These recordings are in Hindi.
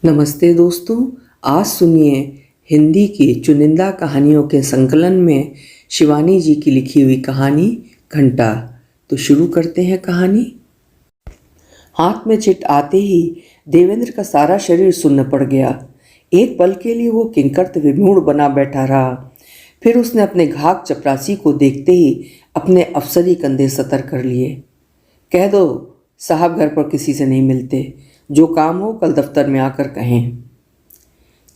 नमस्ते दोस्तों। आज सुनिए हिंदी की चुनिंदा कहानियों के संकलन में शिवानी जी की लिखी हुई कहानी घंटा। तो शुरू करते हैं कहानी। हाथ में चिट आते ही देवेंद्र का सारा शरीर सुन्न पड़ गया। एक पल के लिए वो किंकरत विमूढ़ बना बैठा रहा। फिर उसने अपने घाक चपरासी को देखते ही अपने अफसरी कंधे सतर कर लिए। कह दो साहब घर पर किसी से नहीं मिलते, जो काम हो कल दफ्तर में आकर कहें।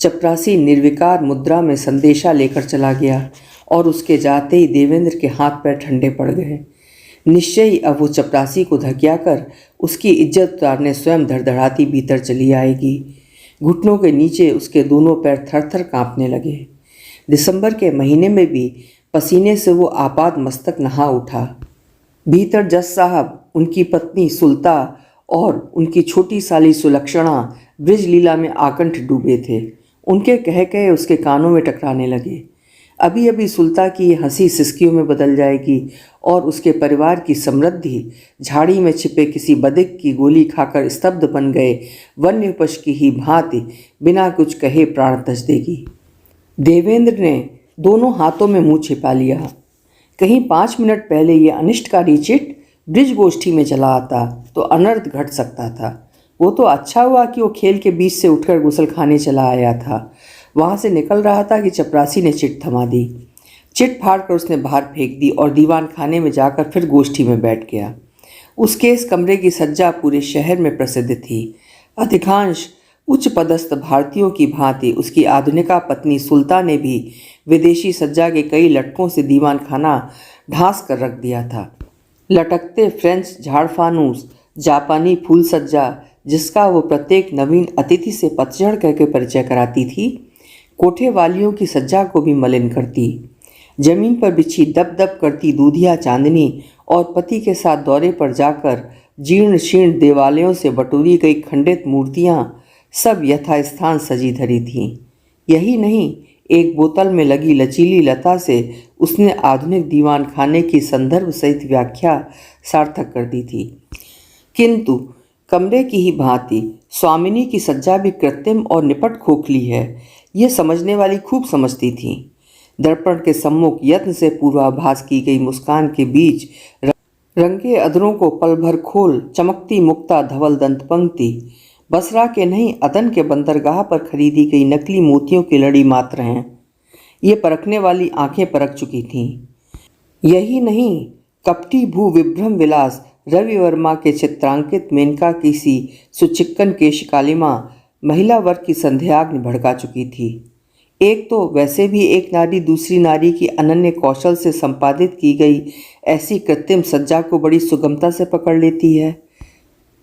चपरासी निर्विकार मुद्रा में संदेशा लेकर चला गया और उसके जाते ही देवेंद्र के हाथ पैर ठंडे पड़ गए। निश्चय ही अब वो चपरासी को धकिया कर उसकी इज्जत उतारने स्वयं धड़धड़ाती भीतर चली आएगी। घुटनों के नीचे उसके दोनों पैर थर थर कांपने लगे। दिसंबर के महीने में भी पसीने से वो आपाद मस्तक नहा उठा। भीतर जज साहब, उनकी पत्नी सुल्ता और उनकी छोटी साली सुलक्षणा ब्रिज लीला में आकंठ डूबे थे। उनके कह कहे उसके कानों में टकराने लगे। अभी अभी सुल्ता की हंसी सिसकियों में बदल जाएगी और उसके परिवार की समृद्धि झाड़ी में छिपे किसी बदिक की गोली खाकर स्तब्ध बन गए वन्य पशु की ही भांति बिना कुछ कहे प्राण त्यज देगी। देवेंद्र ने दोनों हाथों में मुंह छिपा लिया। कहीं 5 मिनट पहले ये अनिष्टकारी चिट ब्रिज गोष्ठी में चला आता तो अनर्थ घट सकता था। वो तो अच्छा हुआ कि वो खेल के बीच से उठकर गुसल खाने चला आया था। वहाँ से निकल रहा था कि चपरासी ने चिट थमा दी। चिट फाड़ कर उसने बाहर फेंक दी और दीवान खाने में जाकर फिर गोष्ठी में बैठ गया। उसके इस कमरे की सज्जा पूरे शहर में प्रसिद्ध थी। अधिकांश उच्च पदस्थ भारतीयों की भांति उसकी आधुनिका पत्नी सुल्ता ने भी विदेशी सज्जा के कई लटकों से दीवान खाना ढांस कर रख दिया था। लटकते फ्रेंच झाड़फानूस, जापानी फूल सज्जा, जिसका वो प्रत्येक नवीन अतिथि से पतझड़ करके परिचय कराती थी, कोठे वालियों की सज्जा को भी मलिन करती। जमीन पर बिछी दब दब करती दूधिया चांदनी और पति के साथ दौरे पर जाकर जीर्ण शीर्ण देवालयों से बटोरी गई खंडित मूर्तियाँ सब यथास्थान सजी धरी थीं। यही नहीं, एक बोतल में लगी लचीली लता से उसने आधुनिक दीवान खाने की संदर्भ सहित व्याख्या सार्थक कर दी थी। किंतु कमरे की ही भांति स्वामिनी की सज्जा भी कृत्रिम और निपट खोखली है, ये समझने वाली खूब समझती थी। दर्पण के सम्मुख यत्न से पूर्वाभास की गई मुस्कान के बीच रंगे अधरों को पल भर खोल चमकती मुक्ता धवल दंत पंक्ति, बसरा के नहीं अदन के बंदरगाह पर खरीदी गई नकली मोतियों की लड़ी मात्र हैं। ये परखने वाली आंखें परख चुकी थीं। यही नहीं, कपटी भू विभ्रम विलास रवि वर्मा के चित्रांकित मेनका की सी सुचिक्कन केशकालिमा महिला वर्ग की संध्याग्नि भड़का चुकी थी। एक तो वैसे भी एक नारी दूसरी नारी की अनन्य कौशल से संपादित की गई ऐसी कृत्रिम सज्जा को बड़ी सुगमता से पकड़ लेती है।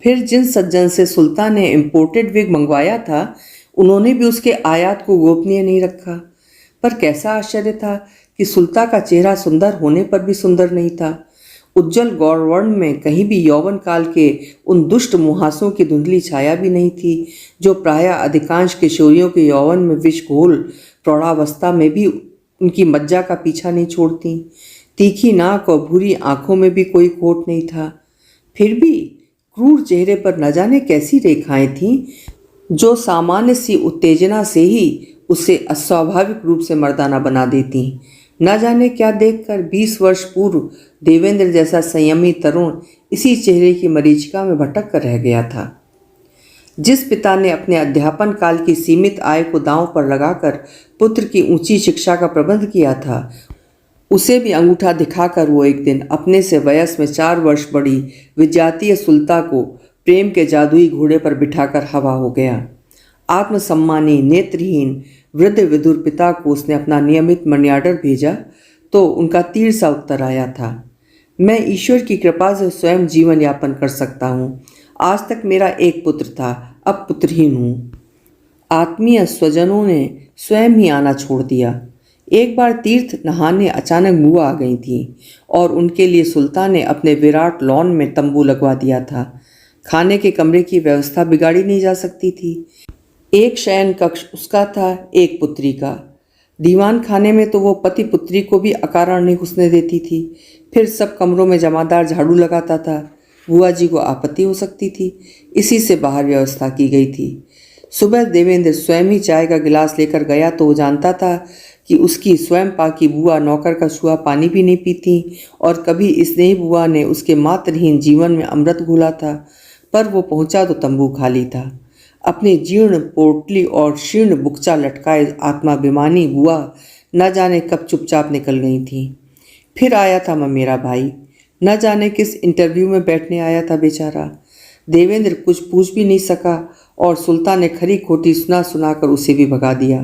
फिर जिन सज्जन से सुल्तान ने इम्पोर्टेड विग मंगवाया था, उन्होंने भी उसके आयात को गोपनीय नहीं रखा। पर कैसा आश्चर्य था कि सुल्तान का चेहरा सुंदर होने पर भी सुंदर नहीं था। उज्जवल गौरवर्ण में कहीं भी यौवन काल के उन दुष्ट मुहासों की धुंधली छाया भी नहीं थी जो प्रायः अधिकांश किशोरियों के यौवन में विष घोल प्रौढ़ावस्था में भी उनकी मज्जा का पीछा नहीं छोड़ती। तीखी नाक और भूरी आंखों में भी कोई खोट नहीं था। फिर भी क्रूर चेहरे पर न जाने कैसी रेखाएं थीं जो सामान्य सी उत्तेजना से ही उसे अस्वाभाविक रूप से मर्दाना बना देती। न जाने क्या देखकर 20 वर्ष पूर्व देवेंद्र जैसा संयमी तरुण इसी चेहरे की मरीचिका में भटक कर रह गया था। जिस पिता ने अपने अध्यापन काल की सीमित आय को दांव पर लगाकर पुत्र की ऊंची शिक्षा का प्रबंध किया था, उसे भी अंगूठा दिखाकर वो एक दिन अपने से वयस में 4 वर्ष बड़ी विजातीय सुल्ता को प्रेम के जादुई घोड़े पर बिठाकर हवा हो गया। आत्मसम्मानी नेत्रहीन वृद्ध विदुर पिता को उसने अपना नियमित मनी ऑर्डर भेजा तो उनका तीर सा उत्तर आया था, मैं ईश्वर की कृपा से स्वयं जीवन यापन कर सकता हूँ। आज तक मेरा एक पुत्र था, अब पुत्रहीन हूँ। आत्मीय स्वजनों ने स्वयं ही आना छोड़ दिया। एक बार तीर्थ नहाने अचानक बुआ आ गई थी और उनके लिए सुल्तान ने अपने विराट लॉन में तंबू लगवा दिया था। खाने के कमरे की व्यवस्था बिगाड़ी नहीं जा सकती थी। एक शयन कक्ष उसका था, एक पुत्री का। दीवान खाने में तो वो पति पुत्री को भी अकारण नहीं घुसने देती थी। फिर सब कमरों में जमादार झाड़ू लगाता था। बुआ जी को आपत्ति हो सकती थी, इसी से बाहर व्यवस्था की गई थी। सुबह देवेंद्र स्वयं ही चाय का गिलास लेकर गया तो वो जानता था कि उसकी स्वयं पाकी बुआ नौकर का छुआ पानी भी नहीं पीती और कभी स्नेही बुआ ने उसके मातृहीन जीवन में अमृत घोला था। पर वो पहुंचा तो तंबू खाली था। अपनी जीर्ण पोटली और शीर्ण बुकचा लटकाए आत्माभिमानी बुआ न जाने कब चुपचाप निकल गई थी। फिर आया था मेरा भाई, न जाने किस इंटरव्यू में बैठने आया था बेचारा। देवेंद्र कुछ पूछ भी नहीं सका और सुल्तान ने खरी खोटी सुना सुनाकर उसे भी भगा दिया।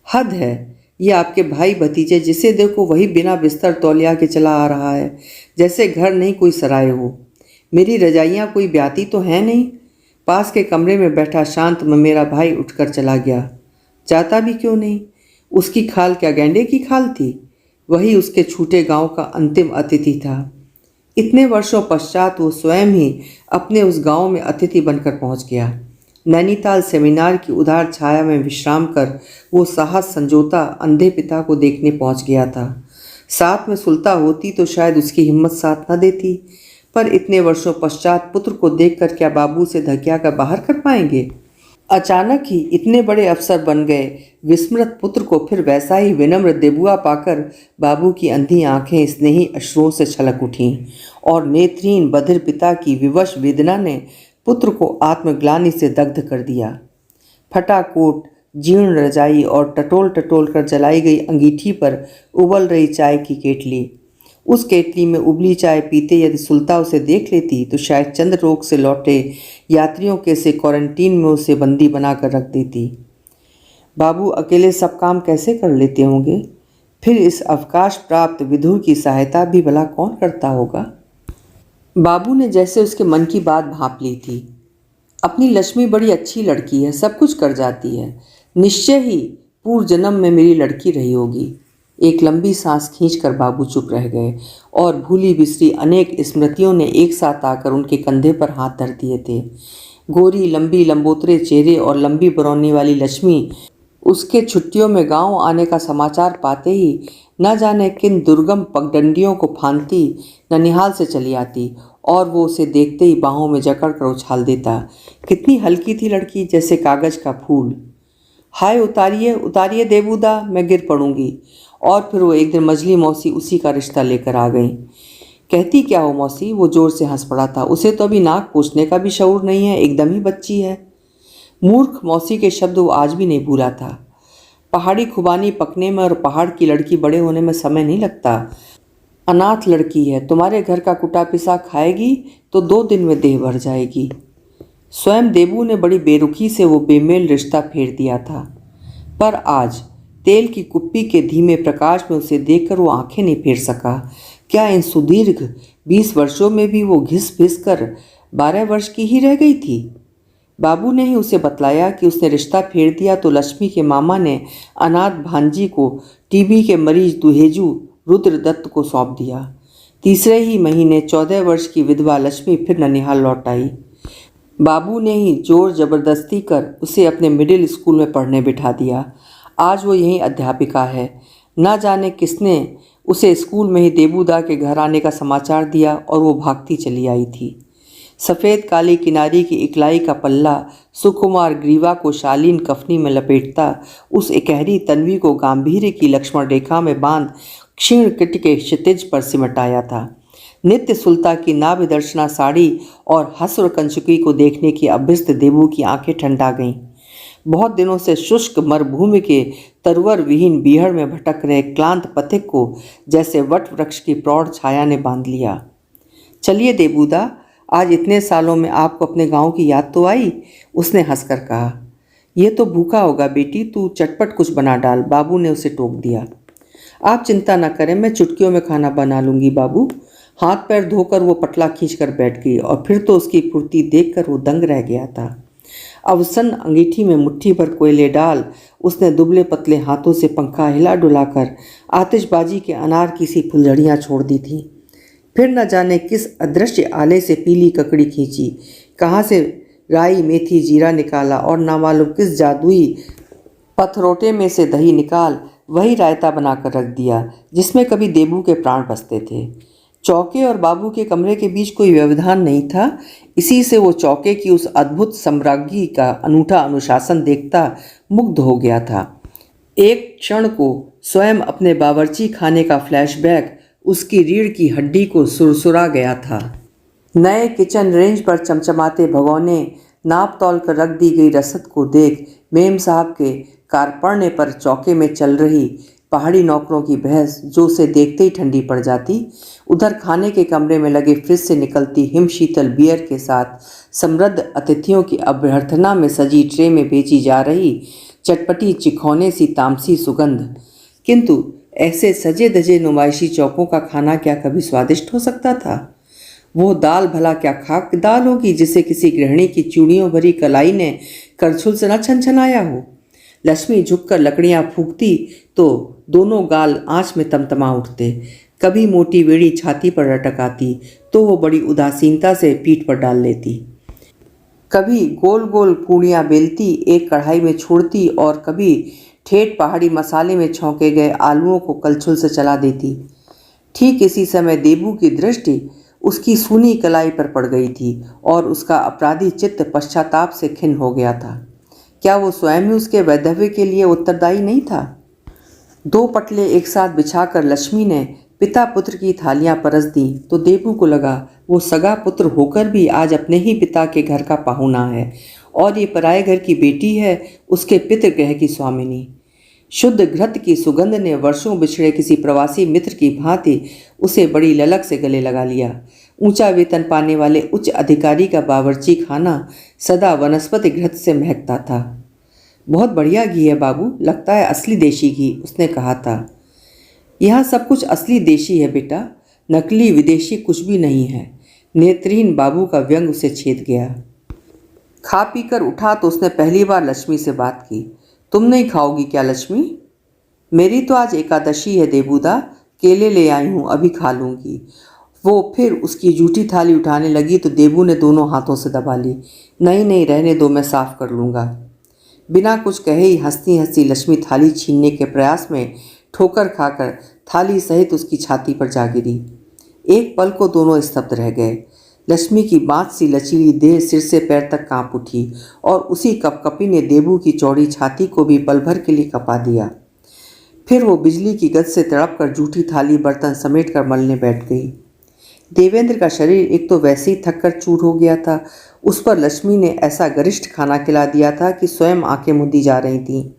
हद है, ये आपके भाई भतीजे जिसे देखो वही बिना बिस्तर तौलिया के चला आ रहा है, जैसे घर नहीं कोई सराय हो। मेरी रजाइयाँ कोई ब्याती तो है नहीं। पास के कमरे में बैठा शांत मेरा भाई उठकर चला गया। जाता भी क्यों नहीं? उसकी खाल क्या गैंडे की खाल थी? वही उसके छूटे गांव का अंतिम अतिथि था। इतने वर्षों पश्चात वो स्वयं ही अपने उस गांव में अतिथि बनकर पहुंच गया। नैनीताल सेमिनार की उदार छाया में विश्राम कर वो साहस संजोता अंधे पिता को देखने पहुंच गया था। साथ में सुलता होती तो शायद उसकी हिम्मत साथ न देती, पर इतने वर्षों पश्चात पुत्र को देखकर क्या बाबू से धकिया कर बाहर कर पाएंगे? अचानक ही इतने बड़े अफसर बन गए विस्मृत पुत्र को फिर वैसा ही विनम्र देबुआ पाकर बाबू की अंधी आंखें स्नेही अश्रुओं से छलक उठीं और नेत्रहीन बधिर पिता की विवश वेदना ने पुत्र को आत्मग्लानि से दग्ध कर दिया। फटा कोट, जीर्ण रजाई और टटोल टटोल कर जलाई गई अंगीठी पर उबल रही चाय की केतली। उस केतली में उबली चाय पीते यदि सुल्ता उसे देख लेती तो शायद चंद्र रोग से लौटे यात्रियों के से क्वारंटीन में उसे बंदी बनाकर रख देती। बाबू अकेले सब काम कैसे कर लेते होंगे? फिर इस अवकाश प्राप्त विधुर की सहायता भी भला कौन करता होगा? बाबू ने जैसे उसके मन की बात भांप ली थी। अपनी लक्ष्मी बड़ी अच्छी लड़की है, सब कुछ कर जाती है। निश्चय ही पूर्व जन्म में मेरी लड़की रही होगी। एक लंबी सांस खींचकर बाबू चुप रह गए और भूली बिसरी अनेक स्मृतियों ने एक साथ आकर उनके कंधे पर हाथ धर दिए थे। गोरी लंबी लंबोतरे चेहरे और लंबी बरौनी वाली लक्ष्मी उसके छुट्टियों में गांव आने का समाचार पाते ही न जाने किन दुर्गम पगडंडियों को फांदती ननिहाल से चली आती और वो उसे देखते ही बाहों में जकड़ कर उछाल देता। कितनी हल्की थी लड़की, जैसे कागज का फूल। हाय उतारिए उतारिए देबूदा, मैं गिर पड़ूंगी। और फिर वो एक दिन मजली मौसी उसी का रिश्ता लेकर आ गई। कहती क्या हो मौसी? वो जोर से हंस पड़ा था। उसे तो अभी नाक पूछने का भी शऊर नहीं है, एकदम ही बच्ची है। मूर्ख मौसी के शब्द वो आज भी नहीं भूला था। पहाड़ी खुबानी पकने में और पहाड़ की लड़की बड़े होने में समय नहीं लगता। अनाथ लड़की है, तुम्हारे घर का कुटा पिसा खाएगी तो 2 दिन में देह भर जाएगी। स्वयं देबू ने बड़ी बेरुखी से वो बेमेल रिश्ता फेर दिया था, पर आज तेल की कुप्पी के धीमे प्रकाश में उसे देखकर वो आंखें नहीं फेर सका। क्या इन सुदीर्घ 20 वर्षों में भी वो घिस फिस कर 12 वर्ष की ही रह गई थी? बाबू ने ही उसे बतलाया कि उसने रिश्ता फेर दिया तो लक्ष्मी के मामा ने अनाथ भांजी को टीबी के मरीज दुहेजू रुद्रदत्त को सौंप दिया। तीसरे ही महीने 14 वर्ष की विधवा लक्ष्मी फिर ननिहाल लौट आई। बाबू ने ही जोर जबरदस्ती कर उसे अपने मिडिल स्कूल में पढ़ने बिठा दिया। आज वो यहीं अध्यापिका है। न जाने किसने उसे स्कूल में ही देबूदा के घर आने का समाचार दिया और वो भागती चली आई थी। सफ़ेद काली किनारी की इकलाई का पल्ला सुकुमार ग्रीवा को शालीन कफनी में लपेटता उस इकहरी तन्वी को गांभीर्य की लक्ष्मण रेखा में बांध क्षीण किट के क्षितिज पर सिमटाया था। नित्य सुल्ता की नाभिदर्शना साड़ी और हस्र कंचुकी को देखने की अभ्यस्त देबू की आंखें ठंडा गईं। बहुत दिनों से शुष्क मरुभूमि के तरवर विहीन बीहड़ में भटक रहे क्लांत पथिक को जैसे वट वृक्ष की प्रौढ़ छाया ने बांध लिया। चलिए देबूदा, आज इतने सालों में आपको अपने गांव की याद तो आई? उसने हंसकर कहा। यह तो भूखा होगा बेटी, तू चटपट कुछ बना डाल, बाबू ने उसे टोक दिया। आप चिंता न करें, मैं चुटकियों में खाना बना लूँगी बाबू। हाथ पैर धोकर वो पटला खींच कर बैठ गई और फिर तो उसकी फुर्ती देखकर वो दंग रह गया था। अवसन अंगीठी में मुट्ठी भर कोयले डाल उसने दुबले पतले हाथों से पंखा हिला डुलाकर आतिशबाजी के अनार की सी फुलझड़ियाँ छोड़ दी थीं। फिर न जाने किस अदृश्य आले से पीली ककड़ी खींची, कहाँ से राई मेथी जीरा निकाला और नामालूम किस जादुई पथरोटे में से दही निकाल वही रायता बनाकर रख दिया जिसमें कभी देबू के प्राण बसते थे। चौके और बाबू के कमरे के बीच कोई व्यवधान नहीं था, इसी से वो चौके की उस अद्भुत सम्राज्ञी का अनूठा अनुशासन देखता मुग्ध हो गया था। एक क्षण को स्वयं अपने बावर्ची खाने का फ्लैशबैक उसकी रीढ़ की हड्डी को सुरसुरा गया था। नए किचन रेंज पर चमचमाते भगोने, नाप तौल कर रख दी गई रसद को देख मेम साहब के कारपड़ने पर चौके में चल रही पहाड़ी नौकरों की बहस जो उसे देखते ही ठंडी पड़ जाती, उधर खाने के कमरे में लगे फ्रिज से निकलती हिम शीतल बियर के साथ समृद्ध अतिथियों की अभ्यर्थना में सजी ट्रे में बेची जा रही चटपटी चिखौने सी तामसी सुगंध। किंतु ऐसे सजे धजे नुमाइशी चौकों का खाना क्या कभी स्वादिष्ट हो सकता था? वो दाल भला क्या खाक दाल होगी जिसे किसी गृहिणी की चूड़ियों भरी कलाई ने करछुल से न छनछनाया हो। लक्ष्मी झुककर लकड़ियां फूंकती तो दोनों गाल आंच में तमतमा उठते। कभी मोटी बेड़ी छाती पर लटक आती तो वो बड़ी उदासीनता से पीठ पर डाल लेती। कभी गोल गोल पूड़ियाँ बेलती एक कढ़ाई में छोड़ती और कभी ठेठ पहाड़ी मसाले में छौंके गए आलूओं को कलछुल से चला देती। ठीक इसी समय देबू की दृष्टि उसकी सूनी कलाई पर पड़ गई थी और उसका अपराधी चित्त पश्चाताप से खिन्न हो गया था। क्या वो स्वयं ही उसके वैधव्य के लिए उत्तरदायी नहीं था? दो पटले एक साथ बिछाकर लक्ष्मी ने पिता पुत्र की थालियां परस दी तो देबू को लगा वो सगा पुत्र होकर भी आज अपने ही पिता के घर का पाहुना है और ये पराये घर की बेटी है, उसके पितृगृह की स्वामिनी। शुद्ध घृत की सुगंध ने वर्षों बिछड़े किसी प्रवासी मित्र की भांति उसे बड़ी ललक से गले लगा लिया। ऊंचा वेतन पाने वाले उच्च अधिकारी का बावर्ची खाना सदा वनस्पति घृत से महकता था। बहुत बढ़िया घी है बाबू, लगता है असली देशी घी, उसने कहा था। यहाँ सब कुछ असली देशी है बेटा, नकली विदेशी कुछ भी नहीं है। नेत्रहीन बाबू का व्यंग उसे छेद गया। खा पी कर उठा तो उसने पहली बार लक्ष्मी से बात की। तुम नहीं खाओगी क्या लक्ष्मी? मेरी तो आज एकादशी है देबूदा, केले ले आई हूँ, अभी खा लूँगी। वो फिर उसकी जूठी थाली उठाने लगी तो देबू ने दोनों हाथों से दबा ली। नहीं नहीं, रहने दो, मैं साफ कर लूँगा। बिना कुछ कहे ही हंसती हंसती लक्ष्मी थाली छीनने के प्रयास में ठोकर खाकर थाली सहित उसकी छाती पर जा गिरी। एक पल को दोनों स्तब्ध रह गए। लक्ष्मी की बाँस सी लचीली देह सिर से पैर तक कांप उठी और उसी कपकपी ने देबू की चौड़ी छाती को भी पल भर के लिए कपा दिया। फिर वो बिजली की गति से तड़प कर जूठी थाली बर्तन समेट कर मलने बैठ गई। देवेंद्र का शरीर एक तो वैसे ही थक कर चूर हो गया था, उस पर लक्ष्मी ने ऐसा गरिष्ठ खाना खिला दिया था कि स्वयं आंखें मूंदी जा रही थीं।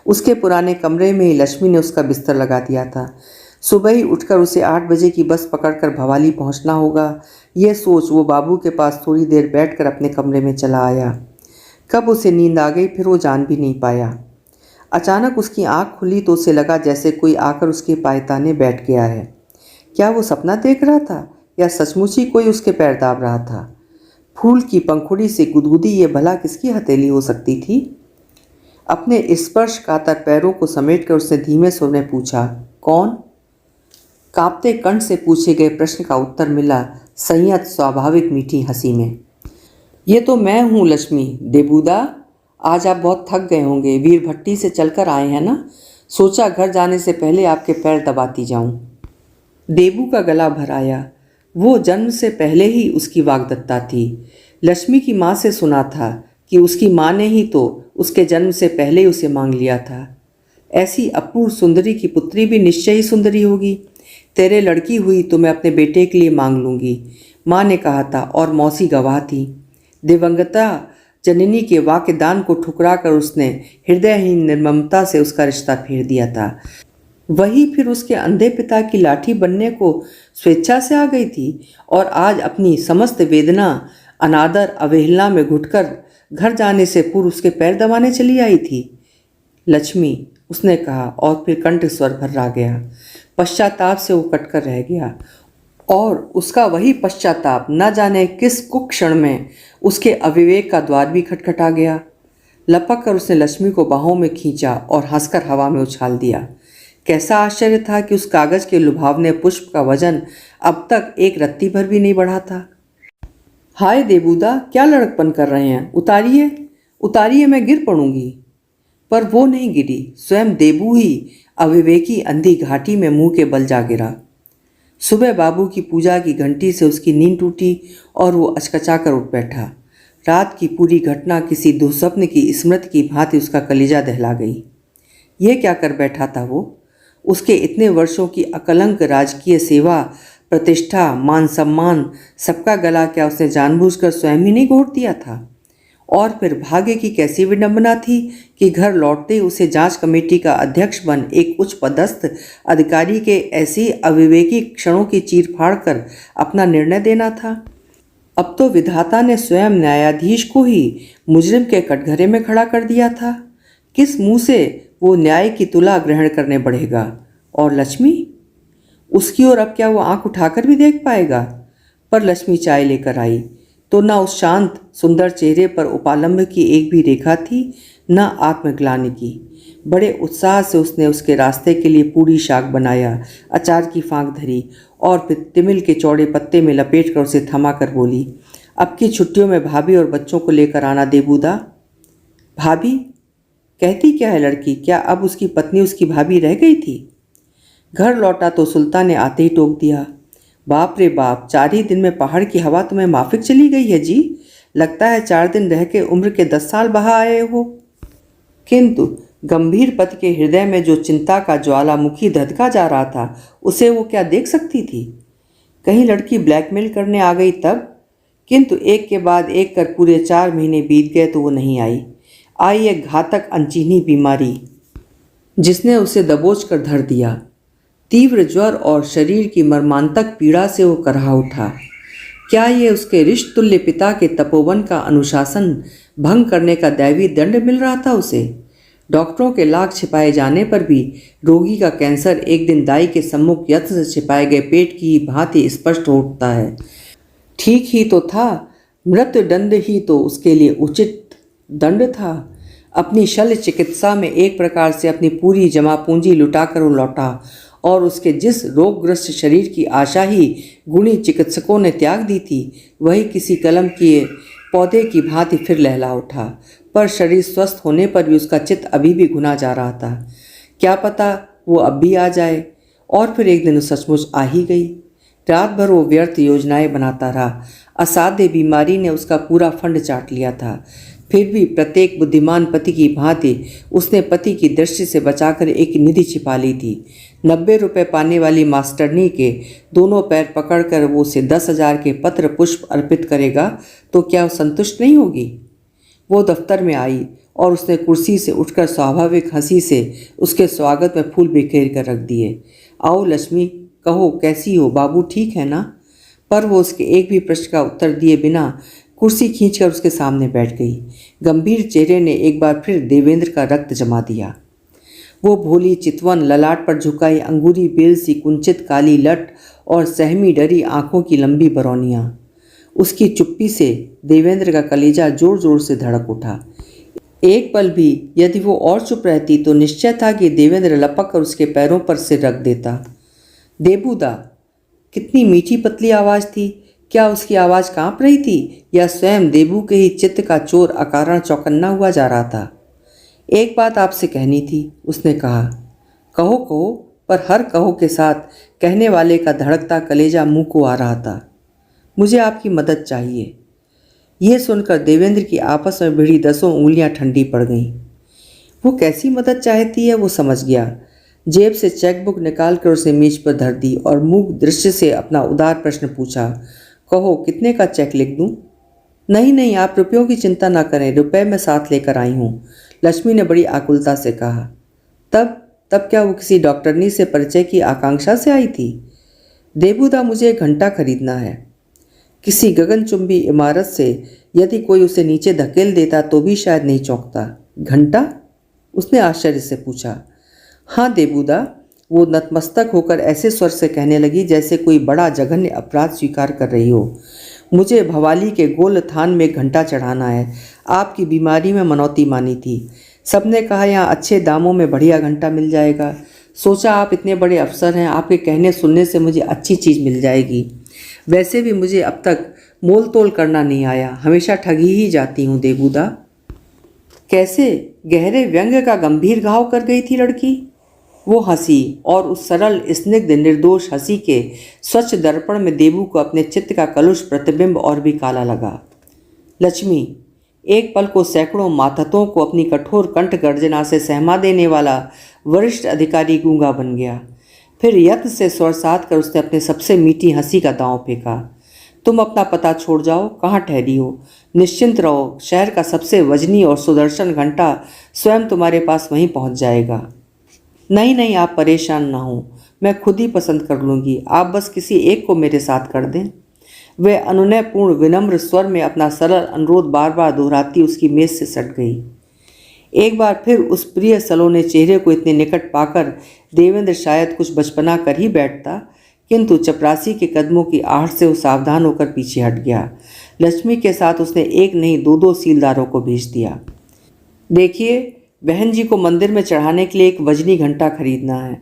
उसके पुराने कमरे में ही लक्ष्मी ने उसका बिस्तर लगा दिया था। सुबह ही उठकर उसे 8 बजे की बस पकड़कर भवाली पहुंचना होगा। यह सोच वो बाबू के पास थोड़ी देर बैठकर अपने कमरे में चला आया। कब उसे नींद आ गई फिर वो जान भी नहीं पाया। अचानक उसकी आंख खुली तो उसे लगा जैसे कोई आकर उसके पायताने बैठ गया है। क्या वो सपना देख रहा था या सचमुच ही कोई उसके पैर दाब रहा था? फूल की पंखुड़ी से गुदगुदी ये भला किसकी हथेली हो सकती थी? अपने स्पर्श कातर पैरों को समेटकर उसने धीमे स्वर में पूछा, कौन? कांपते कंठ से पूछे गए प्रश्न का उत्तर मिला संयत स्वाभाविक मीठी हंसी में। ये तो मैं हूँ लक्ष्मी। देबूदा, आज आप बहुत थक गए होंगे, वीर भट्टी से चलकर आए हैं ना? सोचा घर जाने से पहले आपके पैर दबाती जाऊं। देबू का गला भर आया। वो जन्म से पहले ही उसकी वाग्दत्ता थी। लक्ष्मी की माँ से सुना था कि उसकी माँ ने ही तो उसके जन्म से पहले ही उसे मांग लिया था। ऐसी अपूर्व सुंदरी की पुत्री भी निश्चय ही सुंदरी होगी। तेरे लड़की हुई तो मैं अपने बेटे के लिए मांग लूँगी, माँ ने कहा था और मौसी गवाह थी। दिवंगता जननी के वाक्य दान को ठुकरा कर उसने हृदयहीन निर्ममता से उसका रिश्ता फेर दिया था। वही फिर उसके अंधे पिता की लाठी बनने को स्वेच्छा से आ गई थी और आज अपनी समस्त वेदना अनादर अवहेलना में घुटकर घर जाने से पूर्व उसके पैर दबाने चली आई थी। लक्ष्मी, उसने कहा और फिर कंठ स्वर भर्रा गया। पश्चाताप से वो कटकर रह गया और उसका वही पश्चाताप न जाने किस कुक्षण में उसके अविवेक का द्वार भी खटखटा गया। लपक कर उसने लक्ष्मी को बाहों में खींचा और हंसकर हवा में उछाल दिया। कैसा आश्चर्य था कि उस कागज के लुभावने पुष्प का वजन अब तक एक रत्ती भर भी नहीं बढ़ा था। हाय देबूदा, क्या लड़कपन कर रहे हैं? उतारिए उतारिए, मैं गिर पड़ूंगी। पर वो नहीं गिरी, स्वयं देबू ही अविवेकी अंधी घाटी में मुंह के बल जा गिरा। सुबह बाबू की पूजा की घंटी से उसकी नींद टूटी और वो अचकचा कर उठ बैठा। रात की पूरी घटना किसी दुःस्वप्न की स्मृति की भांति उसका कलेजा दहला गई। यह क्या कर बैठा था वो? उसके इतने वर्षों की अकलंक राजकीय सेवा, प्रतिष्ठा, मान सम्मान, सबका गला क्या उसने जानबूझकर स्वयं ही नहीं घोट दिया था? और फिर भाग्य की कैसी विडंबना थी कि घर लौटते उसे जांच कमेटी का अध्यक्ष बन एक उच्च पदस्थ अधिकारी के ऐसी अविवेकी क्षणों की चीर फाड़ कर अपना निर्णय देना था। अब तो विधाता ने स्वयं न्यायाधीश को ही मुजरिम के कटघरे में खड़ा कर दिया था। किस मुंह से वो न्याय की तुला ग्रहण करने बढ़ेगा? और लक्ष्मी, उसकी ओर अब क्या वो आंख उठाकर भी देख पाएगा? पर लक्ष्मी चाय लेकर आई तो न उस शांत सुंदर चेहरे पर उपालंब की एक भी रेखा थी, न आत्मग्लानि की। बड़े उत्साह से उसने उसके रास्ते के लिए पूरी शाक बनाया, अचार की फांक धरी और फिर तिमिल के चौड़े पत्ते में लपेट कर उसे थमा कर बोली, अब की छुट्टियों में भाभी और बच्चों को लेकर आना देबूदा। भाभी? कहती क्या है लड़की? क्या अब उसकी पत्नी उसकी भाभी रह गई थी? घर लौटा तो सुल्तान ने आते ही टोक दिया, बाप रे बाप, 4 ही दिन में पहाड़ की हवा तुम्हें माफिक चली गई है जी। लगता है 4 दिन रह के उम्र के 10 साल बहा आए हो। किंतु गंभीर पति के हृदय में जो चिंता का ज्वालामुखी धधका जा रहा था, उसे वो क्या देख सकती थी? कहीं लड़की ब्लैकमेल करने आ गई तब? किंतु एक के बाद एक कर पूरे 4 महीने बीत गए तो वो नहीं आई। आई एक घातक अनचिन्ही बीमारी जिसने उसे दबोच कर धर दिया। तीव्र ज्वर और शरीर की मर्मांतक पीड़ा से वो कराह उठा। क्या ये उसके ऋषि तुल्य पिता के तपोवन का अनुशासन भंग करने का दैवी दंड मिल रहा था उसे? डॉक्टरों के लाख छिपाए जाने पर भी रोगी का कैंसर एक दिन दाई के सम्मुख यत्न से छिपाए गए पेट की भांति स्पष्ट हो उठता है। ठीक ही तो था, मृत्यु दंड ही तो उसके लिए उचित दंड था। अपनी शल्य चिकित्सा में एक प्रकार से अपनी पूरी जमा पूंजी लुटाकर वो लौटा और उसके जिस रोगग्रस्त शरीर की आशा ही गुणी चिकित्सकों ने त्याग दी थी, वही किसी कलम किए पौधे की भांति फिर लहला उठा। पर शरीर स्वस्थ होने पर भी उसका चित्त अभी भी घुना जा रहा था। क्या पता वो अब भी आ जाए। और फिर एक दिन सचमुच आ ही गई। रात भर वो व्यर्थ योजनाएं बनाता रहा। असाध्य बीमारी ने उसका पूरा फंड चाट लिया था। फिर भी प्रत्येक बुद्धिमान पति की भांति उसने पति की दृष्टि से बचाकर एक निधि छिपा ली थी। 90 रुपये पाने वाली मास्टरनी के दोनों पैर पकड़कर वो उसे 10,000 के पत्र पुष्प अर्पित करेगा तो क्या वो संतुष्ट नहीं होगी? वो दफ्तर में आई और उसने कुर्सी से उठकर स्वाभाविक हंसी से उसके स्वागत में फूल बिखेर कर रख दिए। आओ लक्ष्मी, कहो कैसी हो, बाबू ठीक है ना? पर वो उसके एक भी प्रश्न का उत्तर दिए बिना कुर्सी खींचकर उसके सामने बैठ गई। गंभीर चेहरे ने एक बार फिर देवेंद्र का रक्त जमा दिया। वो भोली चितवन, ललाट पर झुकाई अंगूरी बेल सी कुंचित काली लट और सहमी डरी आंखों की लंबी बरौनियाँ। उसकी चुप्पी से देवेंद्र का कलेजा जोर जोर से धड़क उठा। एक पल भी यदि वो और चुप रहती तो निश्चय था कि देवेंद्र लपक कर उसके पैरों पर सिर रख देता। देबूदा, कितनी मीठी पतली आवाज़ थी। क्या उसकी आवाज़ कांप रही थी या स्वयं देबू के ही चित्त का चोर अकारण चौकन्ना हुआ जा रहा था? एक बात आपसे कहनी थी, उसने कहा। कहो कहो, पर हर कहो के साथ कहने वाले का धड़कता कलेजा मुंह को आ रहा था। मुझे आपकी मदद चाहिए। यह सुनकर देवेंद्र की आपस में भिड़ी 10 उंगलियां ठंडी पड़ गईं। वो कैसी मदद चाहती है वो समझ गया। जेब से चेकबुक निकाल कर उसे मेज पर धर दी और मूक दृश्य से अपना उदार प्रश्न पूछा, कहो कितने का चेक लिख दूं? नहीं नहीं, आप रुपयों की चिंता ना करें, रुपए मैं साथ लेकर आई हूँ, लक्ष्मी ने बड़ी आकुलता से कहा। तब तब क्या वो किसी डॉक्टरनी से परिचय की आकांक्षा से आई थी? देबूदा, मुझे एक घंटा खरीदना है। किसी गगनचुंबी इमारत से यदि कोई उसे नीचे धकेल देता तो भी शायद नहीं चौंकता। घंटा? उसने आश्चर्य से पूछा। हाँ देबूदा, वो नतमस्तक होकर ऐसे स्वर से कहने लगी जैसे कोई बड़ा जघन्य अपराध स्वीकार कर रही हो। मुझे भवाली के गोल थान में एक घंटा चढ़ाना है। आपकी बीमारी में मनौती मानी थी। सबने कहा यहाँ अच्छे दामों में बढ़िया घंटा मिल जाएगा। सोचा आप इतने बड़े अफसर हैं, आपके कहने सुनने से मुझे अच्छी चीज़ मिल जाएगी। वैसे भी मुझे अब तक मोल तोल करना नहीं आया, हमेशा ठगी ही जाती हूँ देबूदा। कैसे? गहरे व्यंग्य का गंभीर घाव कर गई थी लड़की। वो हंसी और उस सरल स्निग्ध निर्दोष हंसी के स्वच्छ दर्पण में देवू को अपने चित्त का कलुष प्रतिबिंब और भी काला लगा। लक्ष्मी, एक पल को सैकड़ों मातहतों को अपनी कठोर कंठ गर्जना से सहमा देने वाला वरिष्ठ अधिकारी गूंगा बन गया। फिर यत्न से स्वर साध कर उसने अपने सबसे मीठी हंसी का दांव फेंका। तुम अपना पता छोड़ जाओ, कहाँ ठहरी हो? निश्चिंत रहो, शहर का सबसे वजनी और सुदर्शन घंटा स्वयं तुम्हारे पास वहीं पहुंच जाएगा। नहीं नहीं, आप परेशान ना हो, मैं खुद ही पसंद कर लूँगी, आप बस किसी एक को मेरे साथ कर दें। वह अनुनयपूर्ण विनम्र स्वर में अपना सरल अनुरोध बार बार दोहराती उसकी मेज से सट गई। एक बार फिर उस प्रिय सलोने चेहरे को इतने निकट पाकर देवेंद्र शायद कुछ बचपना कर ही बैठता, किंतु चपरासी के कदमों की आहट से वो सावधान होकर पीछे हट गया। लक्ष्मी के साथ उसने एक नहीं दो सीलदारों को भेज दिया। देखिए, बहन जी को मंदिर में चढ़ाने के लिए एक वजनी घंटा खरीदना है।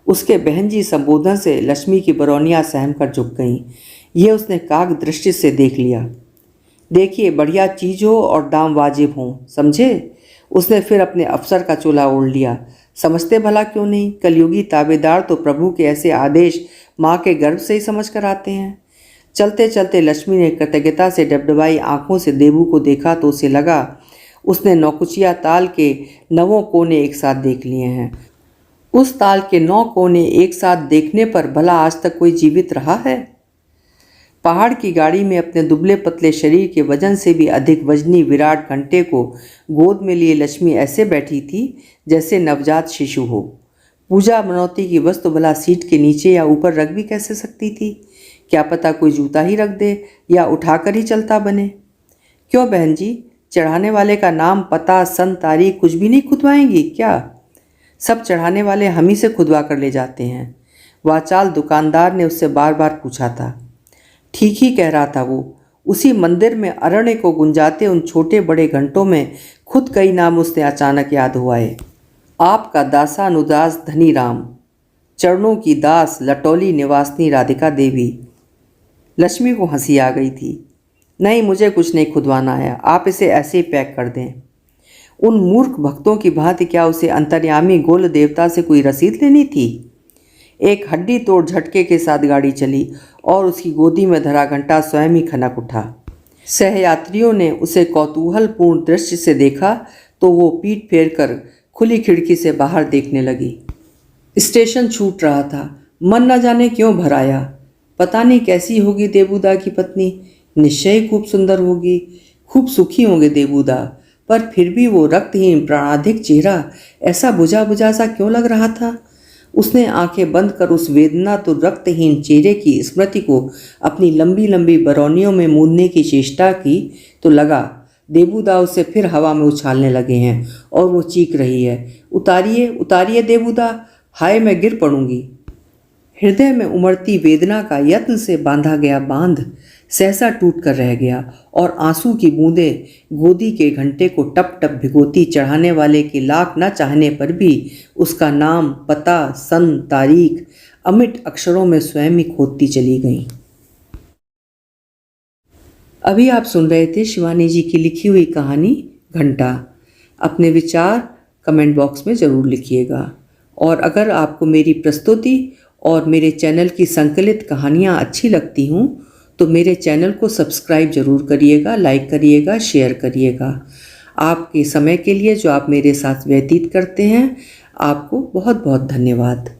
उसके बहन जी संबोधन से लक्ष्मी की बरौनियाँ सहम कर झुक गईं। ये उसने काग दृष्टि से देख लिया। देखिए, बढ़िया चीज़ हो और दाम वाजिब हों, समझे? उसने फिर अपने अफसर का चोला ओढ़ लिया। समझते भला क्यों नहीं, कलयुगी ताबेदार तो प्रभु के ऐसे आदेश माँ के गर्भ से ही समझ कर आते हैं। चलते चलते लक्ष्मी ने कृतज्ञता से डबडबाई आंखों से देवू को देखा तो उसे लगा उसने नौकुचिया ताल के 9 कोने एक साथ देख लिए हैं। उस ताल के 9 कोने एक साथ देखने पर भला आज तक कोई जीवित रहा है? पहाड़ की गाड़ी में अपने दुबले पतले शरीर के वजन से भी अधिक वजनी विराट घंटे को गोद में लिए लक्ष्मी ऐसे बैठी थी जैसे नवजात शिशु हो। पूजा मनौती की वस्तु भला सीट के नीचे या ऊपर रख भी कैसे सकती थी? क्या पता कोई जूता ही रख दे या उठाकर ही चलता बने। क्यों बहन जी, चढ़ाने वाले का नाम, पता, सन, तारीख कुछ भी नहीं खुदवाएंगी क्या? सब चढ़ाने वाले हम ही से खुदवा कर ले जाते हैं। वाचाल दुकानदार ने उससे बार बार पूछा था। ठीक ही कह रहा था वो। उसी मंदिर में अरण्य को गुंजाते उन छोटे बड़े घंटों में खुद कई नाम उसने अचानक याद हुआए। आपका दासानुदास धनी राम, चरणों की दास लटौली निवासनी राधिका देवी। लक्ष्मी को हंसी आ गई थी। नहीं, मुझे कुछ नहीं खुदवाना है, आप इसे ऐसे ही पैक कर दें। उन मूर्ख भक्तों की भांति क्या उसे अंतर्यामी गोल देवता से कोई रसीद लेनी थी? एक हड्डी तोड़ झटके के साथ गाड़ी चली और उसकी गोदी में धरा घंटा स्वयं ही खनक उठा। सहयात्रियों ने उसे कौतूहलपूर्ण दृष्टि से देखा तो वो पीठ फेर कर खुली खिड़की से बाहर देखने लगी। स्टेशन छूट रहा था। मन न जाने क्यों भर आया। पता नहीं कैसी होगी देवूदा की पत्नी। निश्चय ही खूब सुंदर होगी, खूब सुखी होंगे देवूदा, पर फिर भी वो रक्तहीन प्राणाधिक चेहरा ऐसा बुझा बुझा सा क्यों लग रहा था? उसने आंखें बंद कर उस वेदना तो रक्तहीन चेहरे की स्मृति को अपनी लंबी लंबी बरौनियों में मूंदने की चेष्टा की तो लगा देवूदा उसे फिर हवा में उछालने लगे हैं और वो चीख रही है, उतारिए उतारिए देवूदा, हाय मैं गिर पड़ूंगी। हृदय में उमड़ती वेदना का यत्न से बांधा गया बांध सहसा टूट कर रह गया और आंसू की बूंदें गोदी के घंटे को टप टप भिगोती चढ़ाने वाले के लाख न चाहने पर भी उसका नाम, पता, सन, तारीख अमिट अक्षरों में स्वयं ही खोदती चली गईं। अभी आप सुन रहे थे शिवानी जी की लिखी हुई कहानी घंटा। अपने विचार कमेंट बॉक्स में ज़रूर लिखिएगा और अगर आपको मेरी प्रस्तुति और मेरे चैनल की संकलित कहानियाँ अच्छी लगती हों तो मेरे चैनल को सब्सक्राइब ज़रूर करिएगा, लाइक करिएगा, शेयर करिएगा। आपके समय के लिए जो आप मेरे साथ व्यतीत करते हैं, आपको बहुत बहुत धन्यवाद।